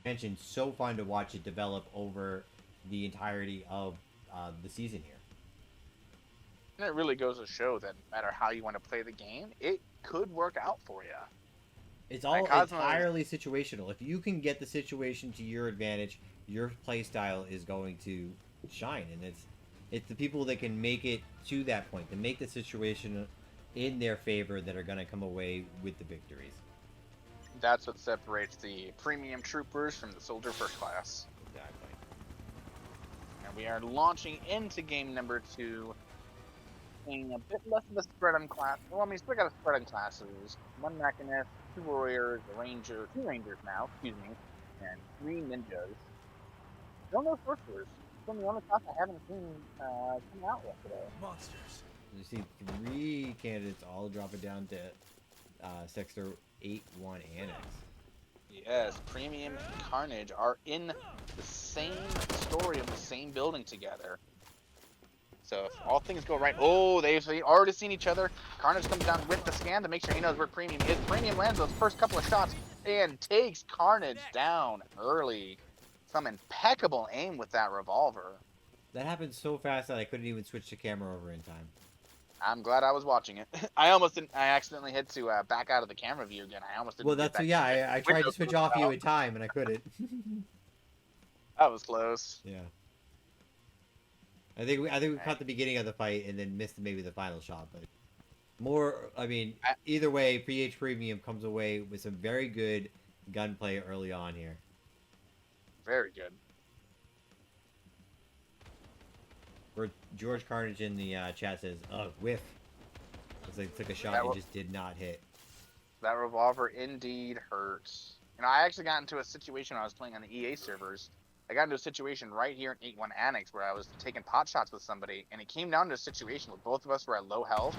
Mentioned so fun to watch it develop over the entirety of the season here. And it really goes to show that no matter how you want to play the game, it could work out for you. It's Like all Cosmo's, entirely situational. If you can get the situation to your advantage, your play style is going to shine, and it's the people that can make it to that point, that make the situation in their favor, that are going to come away with the victories. that's what separates the premium troopers from the soldier first class. Exactly. And we are launching into game number 2, being a bit less of a spread on class. Well, I mean, still got a spread on classes. One Mechanist, 2 Warriors, a Ranger, 2 Rangers now, excuse me, and 3 Ninjas. Still no Sorcerers. Still the only class I haven't seen come out yet today. Monsters. You see 3 candidates all dropping down to Sector 8-1 Annex. Yes, Premium and Carnage are in the same story of the same building together. So if all things go right, oh, they've already seen each other. Carnage comes down with the scan to make sure he knows where Premium is. Premium lands those first couple of shots and takes Carnage down early. Some impeccable aim with that revolver. That happened so fast that I couldn't even switch the camera over in time. I'm glad I was watching it. I almost didn't. I accidentally had to back out of the camera view again. I almost Well, didn't get that's back yeah. to the I tried window to switch closed off you out. in time, and I couldn't. That was close. Yeah. I think we caught the beginning of the fight and then missed maybe the final shot, but more. I mean, I, either way, PH Premium comes away with some very good gunplay early on here. very good. Where George Carnage in the chat says, whiff." It's like took a shot That and just did not hit. that revolver indeed hurts. You know, I actually got into a situation when I was playing on the EA servers. I got into a situation right here in 8-1 Annex where I was taking pot shots with somebody, and it came down to a situation where both of us were at low health.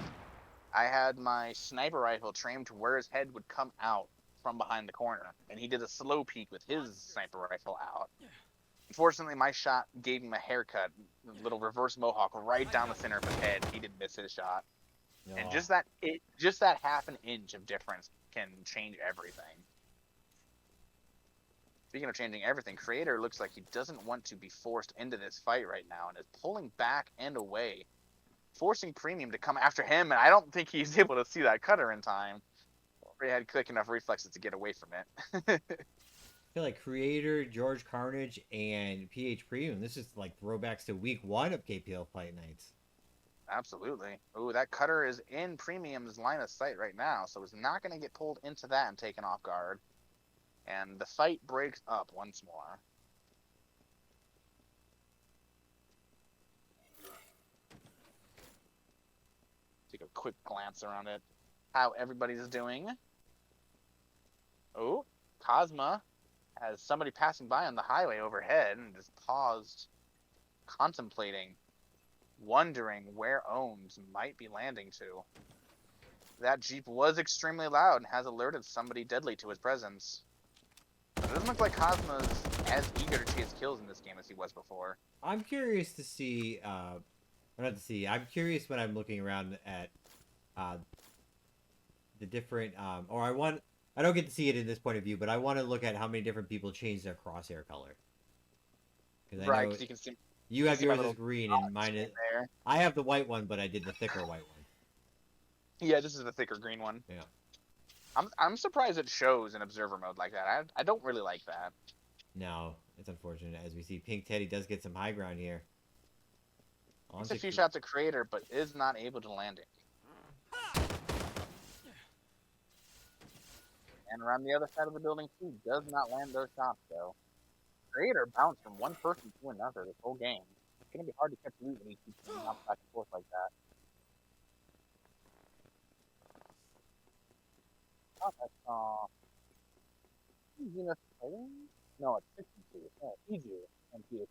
I had my sniper rifle trained to where his head would come out from behind the corner, and he did a slow peek with his sniper rifle out. Unfortunately, my shot gave him a haircut, a little reverse mohawk right down the center of his head. He didn't miss his shot. And Oh, just that half an inch of difference can change everything. Speaking of changing everything, Creator looks like he doesn't want to be forced into this fight right now and is pulling back and away, forcing Premium to come after him, and I don't think he's able to see that cutter in time. Or he had quick enough reflexes to get away from it. I feel like Creator, George Carnage, and PH Premium. This is like throwbacks to week 1 of KPL Fight Nights. Absolutely. Ooh, that cutter is in Premium's line of sight right now, so he's not going to get pulled into that and taken off guard. And the fight breaks up once more. Take a quick glance around at how everybody's doing. Oh, Cosma has somebody passing by on the highway overhead and just paused, contemplating, wondering where Ohms might be landing to. That Jeep was extremely loud and has alerted somebody deadly to his presence. But it doesn't look like Cosmo's as eager to chase kills in this game as he was before. I'm curious to see, or not to see, I'm curious when I'm looking around at uh, the different, I don't get to see it in this point of view, but I want to look at how many different people change their crosshair color. Because I Right, know because you you can have see my yours little as green and dots mine in is, there. I have the white one, but I did the thicker white one. Yeah, this is the thicker green one. Yeah. I'm surprised it shows in observer mode like that. I don't really like that. No, it's unfortunate. As we see, Pink Teddy does get some high ground here. Takes Onto a few shots at Creator, but is not able to land it. And around the other side of the building too, does not land those shots though. Creator bounced from one person to another this whole game. It's gonna be hard to catch loot when he keeps going up back and forth like that. Oh, that's Zenith playing? No, it's 52. Oh, Fiji and PH.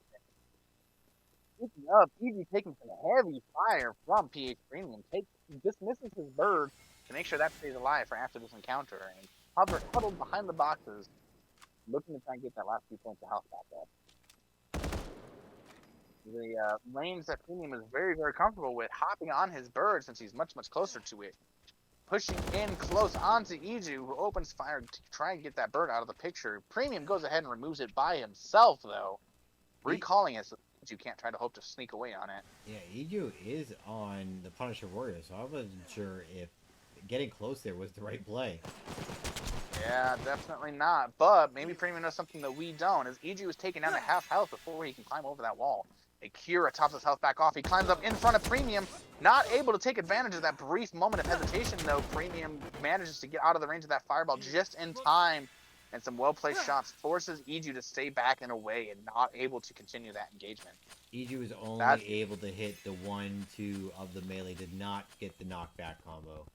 Speaking of, Fiji taking some heavy fire from PH Premium, dismisses his bird to make sure that stays alive for after this encounter, and huddled behind the boxes, looking to try and get that last few points of health back up. The lanes that Premium is very, very comfortable with, hopping on his bird since he's much, much closer to it. pushing in close onto Iju, who opens fire to try and get that bird out of the picture. Premium goes ahead and removes it by himself, though. Recalling it so Iju can't try to hope to sneak away on it. Yeah, Iju is on the Punisher Warrior, so I wasn't sure if getting close there was the right play. Yeah, definitely not. But maybe Premium knows something that we don't, as Iju is taken down to half health before he can climb over that wall. Akira tops his health back off. He climbs up in front of Premium, not able to take advantage of that brief moment of hesitation, though. Premium manages to get out of the range of that fireball just in time, and some well-placed shots forces Iju to stay back and away and not able to continue that engagement. Iju was only able to hit the 1-2 of the melee, did not get the knockback combo.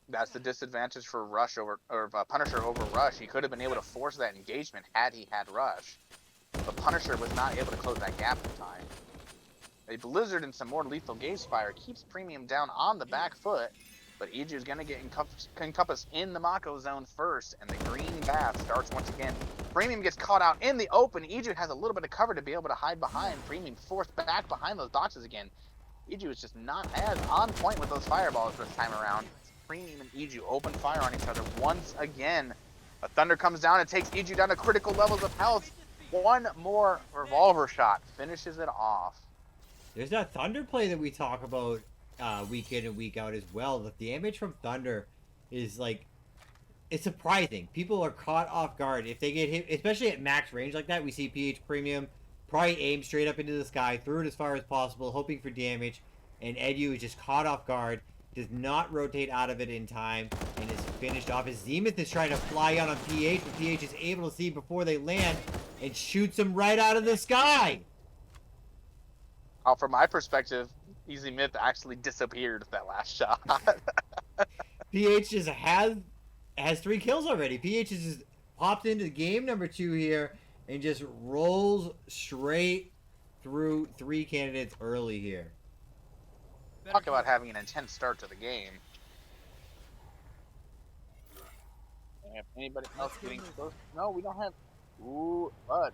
That's the disadvantage for Rush over, or Punisher over Rush. He could have been able to force that engagement had he had Rush. But Punisher was not able to close that gap in time. A Blizzard and some more lethal Gaze Fire keeps Premium down on the back foot, but Iju is going to get encompassed in the Mako zone first, and the green bath starts once again. Premium gets caught out in the open. Iju has a little bit of cover to be able to hide behind. Premium forced back behind those boxes again. Iju is just not as on point with those fireballs this time around. Premium and Iju open fire on each other once again. A Thunder comes down and takes Iju down to critical levels of health. One more revolver shot finishes it off. There's that Thunder play that we talk about week in and week out as well. The damage from Thunder is like, it's surprising. People are caught off guard if they get hit, especially at max range like that. We see PH Premium probably aim straight up into the sky, threw it as far as possible, hoping for damage, and Edu is just caught off guard, does not rotate out of it in time, and is finished off. His Zenith is trying to fly out on PH, but PH is able to see before they land and shoots him right out of the sky. From my perspective, Easy Myth actually disappeared with that last shot. PH just has 3 kills already. PH has just popped into game number 2 here and just rolls straight through 3 candidates early here. Talk about having an intense start to the game. If anybody else getting close? No, we don't have. Ooh, but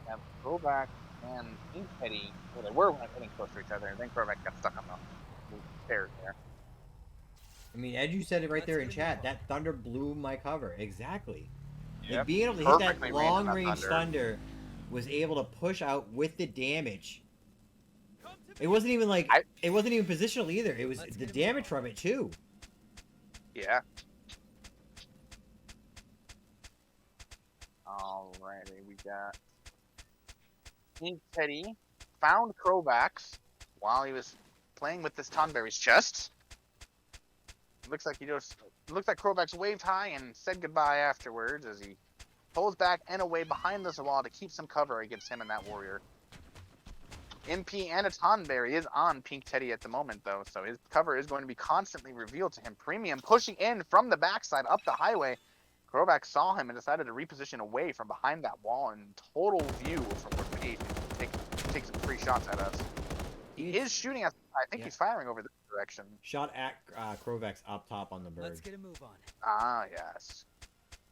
we have Kovac and Pink Teddy. Well, they were getting close to each other, and then Kovac got stuck on the stairs there. I mean, as you said it right there in chat, that Thunder blew my cover. Exactly. Yep. Like being able to hit that long-range Thunder was able to push out with the damage. It wasn't even like it wasn't even positional either. It was the damage from it too. Yeah. Alrighty, we got Pink Teddy found Crovax while he was playing with this Tonberry's chest. Looks like Crovax waved high and said goodbye afterwards as he pulls back and away behind this wall to keep some cover against him and that warrior. MP and a Tonberry is on Pink Teddy at the moment, though, so his cover is going to be constantly revealed to him. Premium pushing in from the backside up the highway. Krovac saw him and decided to reposition away from behind that wall in total view from where Page take some free shots at us. He is shooting at. I think he's firing over this direction. Shot at Krovax up top on the bird. Let's get a move on. Ah, yes.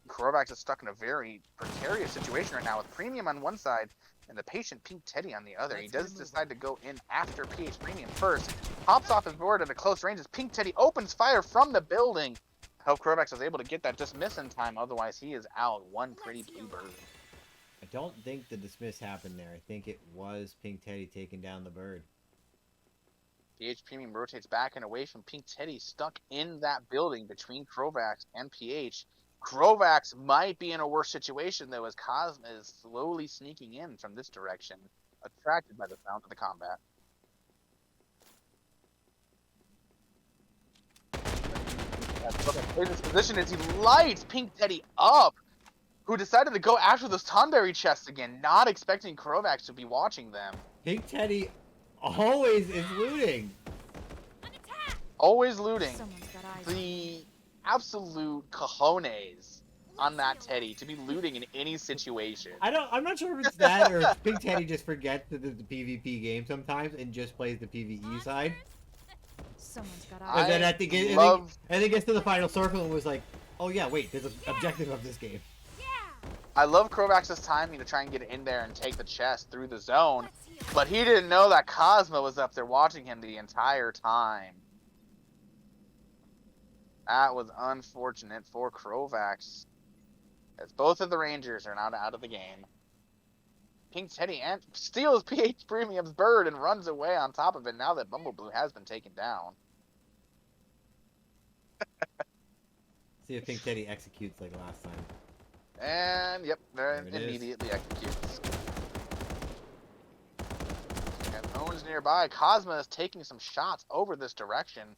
Krovac is stuck in a very precarious situation right now with Premium on one side and the patient Pink Teddy on the other. He does decide to go in after PH Premium first. Hops off his board at a close range as Pink Teddy opens fire from the building. I hope Krovax was able to get that dismiss in time, otherwise he is out. One pretty blue bird. I don't think the dismiss happened there. I think it was Pink Teddy taking down the bird. PH Premium rotates back and away from Pink Teddy, stuck in that building between Krovax and PH. Krovax might be in a worse situation, though, as Cosma is slowly sneaking in from this direction, attracted by the sound of the combat. His position as he lights Pink Teddy up, who decided to go after those Tonberry chests again, not expecting Krovax to be watching them. Pink Teddy always is looting. Always looting. The absolute cojones on that Teddy to be looting in any situation. I'm not sure if it's that or if Pink Teddy just forgets that it's a PvP game sometimes and just plays the PvE side. Someone's got And then I think it gets to the final circle and was like, oh yeah, wait, there's an objective of this game. I love Krovax's timing to try and get in there and take the chest through the zone, but he didn't know that Cosmo was up there watching him the entire time. That was unfortunate for Krovax, as both of the Rangers are now out of the game. Pink Teddy and steals PH Premium's bird and runs away on top of it now that Bumbleblue has been taken down. See if Pink Teddy executes like last time. And yep, There it is. immediately executes. And Owens nearby. Cosma is taking some shots over this direction.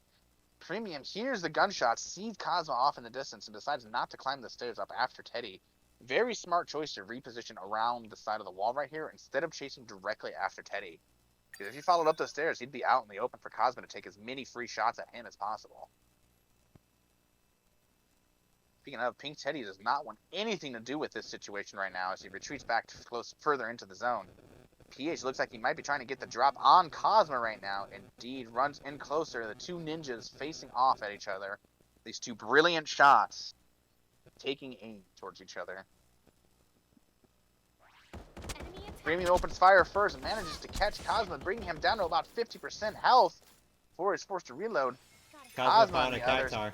Premium hears the gunshots, sees Cosma off in the distance, and decides not to climb the stairs up after Teddy. Very smart choice to reposition around the side of the wall right here instead of chasing directly after Teddy. Because if he followed up the stairs, he'd be out in the open for Cosma to take as many free shots at him as possible. Speaking of, Pink Teddy does not want anything to do with this situation right now as he retreats back further into the zone. PH looks like he might be trying to get the drop on Cosma right now. Indeed, runs in closer. The two ninjas facing off at each other. These two brilliant shots taking aim towards each other. Premium opens fire first and manages to catch Cosma, bringing him down to about 50% health before he's forced to reload. Cosmo found a cactar.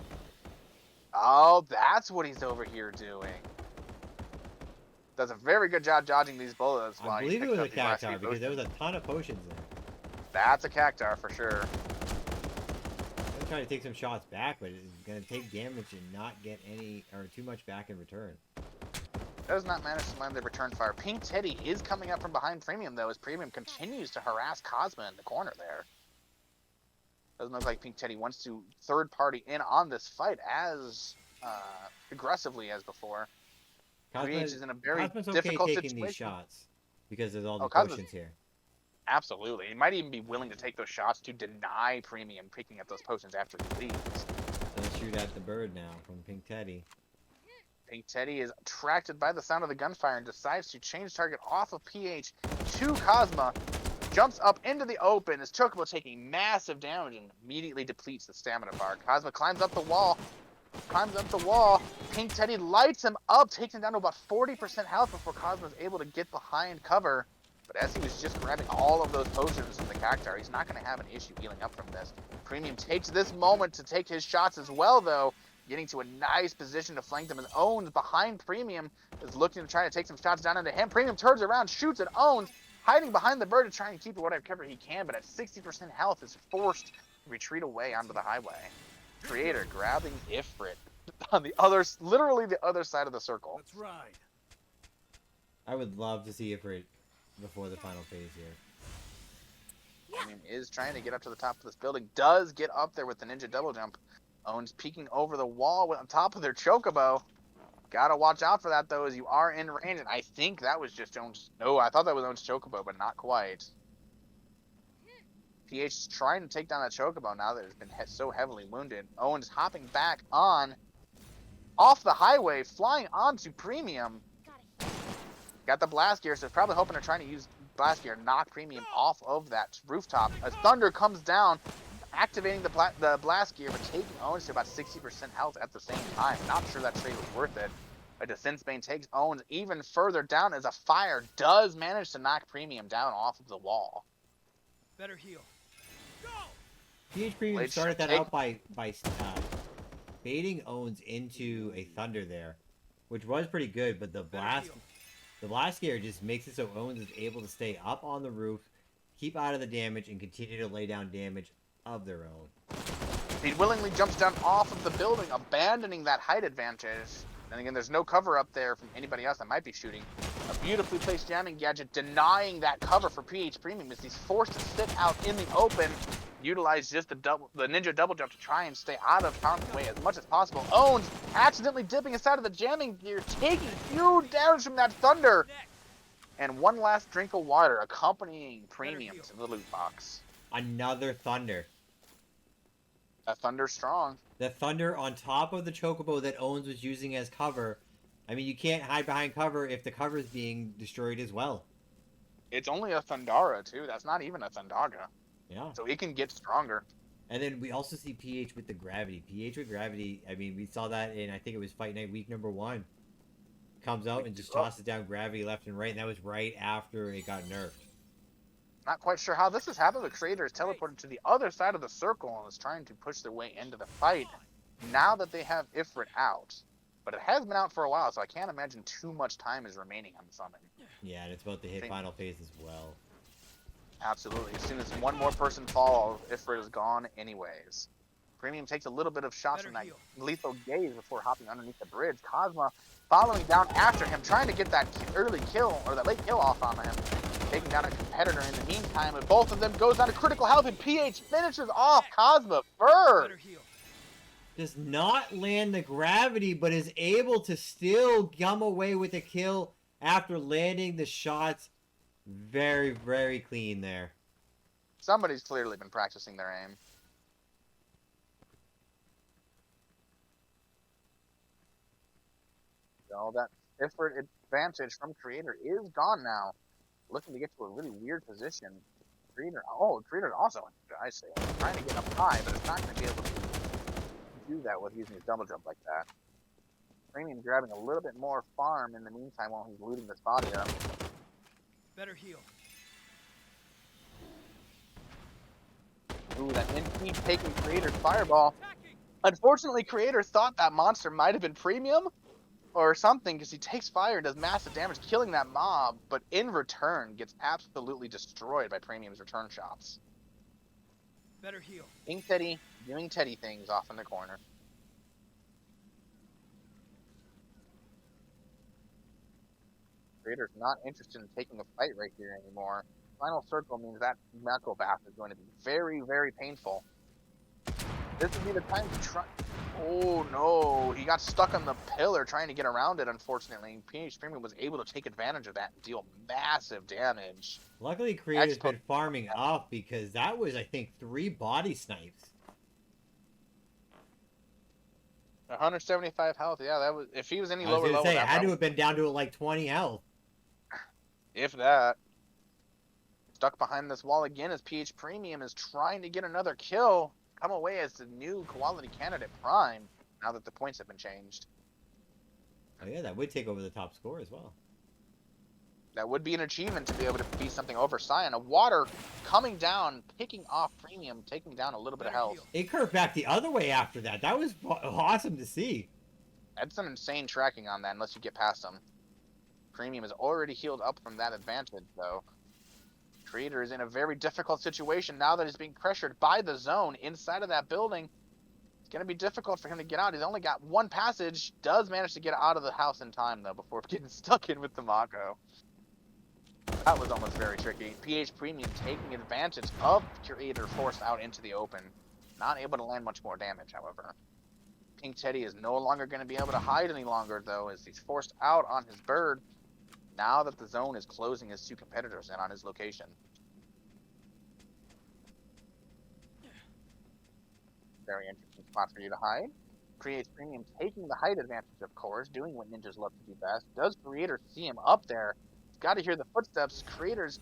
Oh, that's what he's over here doing. Does a very good job dodging these bullets. I believe it was a cactar because there was a ton of potions there. That's a cactar for sure. I'm trying to take some shots back, but it's going to take damage and not get any or too much back in return. Does not manage to land the return fire. Pink Teddy is coming up from behind Premium though, as Premium continues to harass Cosma in the corner there. Doesn't look like Pink Teddy wants to third party in on this fight as aggressively as before. PH is in a very difficult taking situation. These shots because there's all the Cosma's potions here. Absolutely. He might even be willing to take those shots to deny Premium picking up those potions after he leaves. So let's shoot at the bird now from Pink Teddy. Pink Teddy is attracted by the sound of the gunfire and decides to change target off of PH to Cosma. Jumps up into the open as Chocobo taking massive damage and immediately depletes the stamina bar. Cosma climbs up the wall. Pink Teddy lights him up, takes him down to about 40% health before Cosma is able to get behind cover. But as he was just grabbing all of those potions from the cactar, he's not going to have an issue healing up from this. Premium takes this moment to take his shots as well, though, getting to a nice position to flank them. As Owens behind Premium is looking to try to take some shots down into him. Premium turns around, shoots at Owens, hiding behind the bird to try and keep whatever cover he can, but at 60% health is forced to retreat away onto the highway. Creator grabbing Ifrit on the other, literally the other side of the circle. That's right. I would love to see Ifrit before the final phase here. Premium is trying to get up to the top of this building, does get up there with the ninja double jump. Owens peeking over the wall on top of their chocobo. Gotta watch out for that though, as you are in range, and I think that was just Owens. No, I thought that was Owens' chocobo, but not quite. PH is trying to take down that chocobo now that it's been so heavily wounded. Owens hopping back on, off the highway, flying onto Premium. Got the blast gear, so probably hoping to try to use blast gear, knock Premium off of that rooftop. As Thunder comes down, activating the blast gear, but taking Owens to about 60% health at the same time. Not sure that trade was worth it. A Defense Bane takes Owens even further down as a fire does manage to knock Premium down off of the wall. Better heal. Go! PH Premium Blade started that take- out by baiting Owens into a Thunder there, which was pretty good, but the blast gear just makes it so Owens is able to stay up on the roof, keep out of the damage, and continue to lay down damage of their own. He willingly jumps down off of the building, abandoning that height advantage. And again, there's no cover up there from anybody else that might be shooting. A beautifully placed jamming gadget denying that cover for PH Premium as he's forced to sit out in the open, utilize just the ninja double jump to try and stay out of harm's way as much as possible. Owens accidentally dipping inside of the jamming gear, taking huge damage from that Thunder. And one last drink of water accompanying Premium to the loot box. Another Thunder. That Thunder's strong. The Thunder on top of the Chocobo that Owens was using as cover. I mean, you can't hide behind cover if the cover is being destroyed as well. It's only a Thundara, too. That's not even a Thundaga. Yeah. So it can get stronger. And then we also see PH with the gravity. PH with gravity, I mean, we saw that in, I think it was Fight Night week number 1. Comes out and just tosses down gravity left and right, and that was right after it got nerfed. Not quite sure how this has happened. The Creator is teleported to the other side of the circle and is trying to push their way into the fight. now that they have Ifrit out, but it has been out for a while, so I can't imagine too much time is remaining on the summon. Yeah, and it's about to hit Same. final phase as well. Absolutely. As soon as one more person falls, Ifrit is gone anyways. Premium takes a little bit of shots Better from that heal. lethal gaze before hopping underneath the bridge. Cosma following down after him, trying to get that early kill, or that late kill off on him. Taking down a competitor in the meantime, but both of them goes down to critical health, and PH finishes off Cosma first. Better heal. Does not land the gravity, but is able to still come away with a kill after landing the shots. Very, very clean there. Somebody's clearly been practicing their aim. So that Ifrit advantage from Creator is gone now. Looking to get to a really weird position. Creator's also, I say, trying to get up high, but it's not going to be able to do that with using his double jump like that. Premium grabbing a little bit more farm in the meantime while he's looting this body up. Better heal. Ooh, that NP taking Creator's fireball. Attacking. Unfortunately, Creator thought that monster might have been Premium or something, because he takes fire and does massive damage, killing that mob, but in return gets absolutely destroyed by Premium's return shots. Better heal. King Teddy doing Teddy things off in the corner. Creator's not interested in taking a fight right here anymore. Final circle means that Mako Bath is going to be very, very painful. This would be the time to try. Oh no, he got stuck on the pillar trying to get around it, unfortunately. PH Premium was able to take advantage of that and deal massive damage. Luckily, Creator's been farming up because that was, I think, 3 body snipes. 175 health, yeah, that was, if he was any I was lower gonna level, say, it that had to probably- have been down to like 20 health. if that. Stuck behind this wall again as PH Premium is trying to get another kill. Come away as the new Koality candidate Prime, now that the points have been changed. Oh yeah, that would take over the top score as well. That would be an achievement to be able to beat something over Scion. A water coming down, picking off Premium, taking down a little bit of Better health. heal. It curved back the other way after that. That was awesome to see. That's some insane tracking on that unless you get past them. Premium is already healed up from that advantage, though. Creator is in a very difficult situation now that he's being pressured by the zone inside of that building. It's going to be difficult for him to get out. He's only got one passage. Does manage to get out of the house in time, though, before getting stuck in with the Mako. That was almost very tricky. PH Premium taking advantage of Creator forced out into the open. Not able to land much more damage, however. Pink Teddy is no longer going to be able to hide any longer, though, as he's forced out on his bird. Now that the zone is closing his 2 competitors in on his location. Very interesting spot for you to hide. Creates Premium taking the height advantage, of course, doing what ninjas love to do best. Does Creator see him up there? He's got to hear the footsteps. Creator's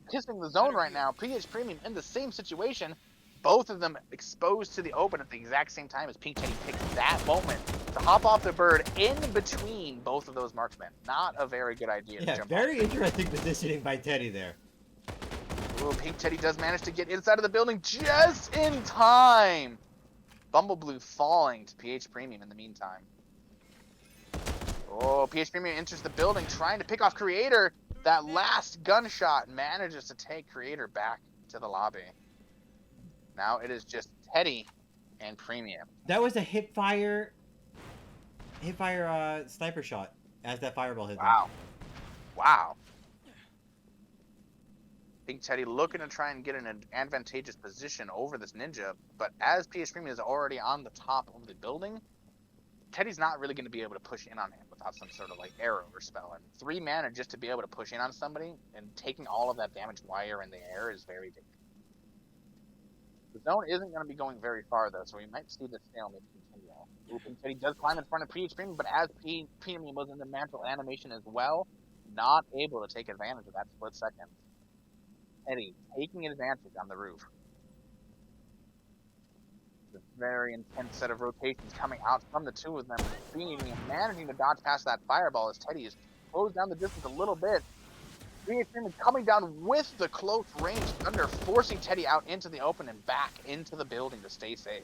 kissing the zone right now. PH Premium in the same situation. Both of them exposed to the open at the exact same time as Pink Teddy picks that moment to hop off the bird in between both of those marksmen. Not a very good idea to Yeah, jump very off. interesting positioning by Teddy there. Ooh, Pink Teddy does manage to get inside of the building just in time. Bumbleblue falling to PH Premium in the meantime. Oh, PH Premium enters the building trying to pick off Creator. That last gunshot manages to take Creator back to the lobby. Now it is just Teddy and Premium. That was a hipfire sniper shot as that fireball hit them. Wow. Wow. Pink Teddy looking to try and get in an advantageous position over this ninja, but as PH Premium is already on the top of the building, Teddy's not really going to be able to push in on him without some sort of like arrow or spell. And 3 mana just to be able to push in on somebody and taking all of that damage while you're in the air is very dangerous. The zone isn't going to be going very far though, so we might see this stalemate continue. Ooh, Pink Teddy does climb in front of PH Premium, but as Premium was in the mantle animation as well, not able to take advantage of that split second. Teddy taking advantage on the roof. It's a very intense set of rotations coming out from the 2 of them. Being and managing to dodge past that fireball as Teddy is closed down the distance a little bit. PH Premium coming down with the close range thunder, forcing Teddy out into the open and back into the building to stay safe.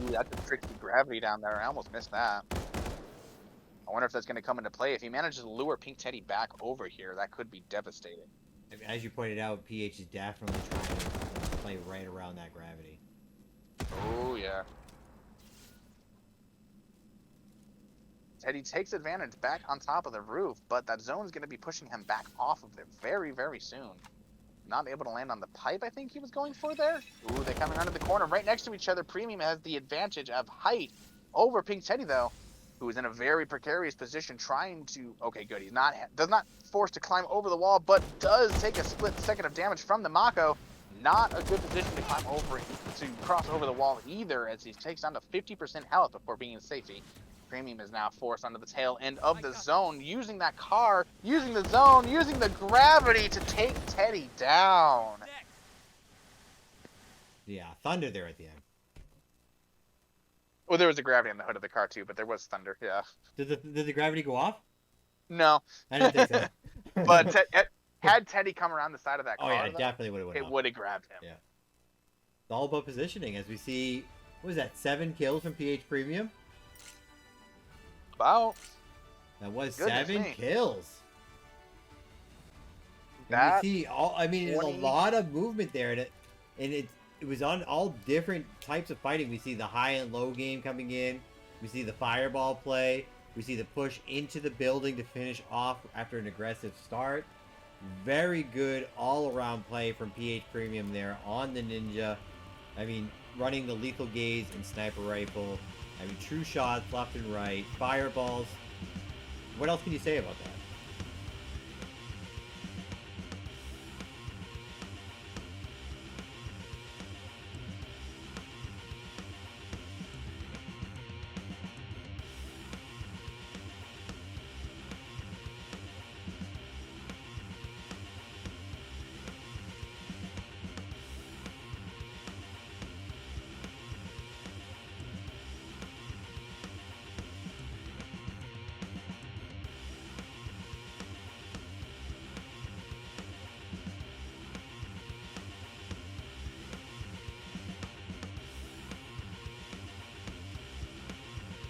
Ooh, that's a tricky gravity down there. I almost missed that. I wonder if that's going to come into play. If he manages to lure Pink Teddy back over here, that could be devastating. I mean, as you pointed out, PH is definitely trying to play right around that gravity. Oh, yeah. Teddy takes advantage back on top of the roof, but that zone is going to be pushing him back off of it very, very soon. Not able to land on the pipe I think he was going for there. Ooh, they're coming around the corner right next to each other. Premium has the advantage of height over Pink Teddy, though, who is in a very precarious position trying to... Okay, good. He's not forced to climb over the wall, but does take a split second of damage from the Mako. Not a good position to climb over, to cross over the wall either, as he takes down to 50% health before being in safety. Premium is now forced onto the tail end of the zone, using that car, using the zone, using the gravity to take Teddy down. Yeah, thunder there at the end. Well, there was a gravity on the hood of the car too, but there was thunder, yeah. Did the gravity go off? No. I didn't think so. But had Teddy come around the side of that car, oh yeah, though, definitely would have went it off. would have grabbed him. Yeah. It's all about positioning, as we see. What was that? 7 kills from PH Premium. About That was Goodness 7 me. kills. And that. we see all. I mean, there's 20. a lot of movement there, and it was on all different types of fighting. We see the high and low game coming in. We see the fireball play. We see the push into the building to finish off after an aggressive start. Very good all-around play from PH Premium there on the Ninja. I mean, running the lethal gaze and sniper rifle. I mean, true shots left and right. Fireballs. What else can you say about that?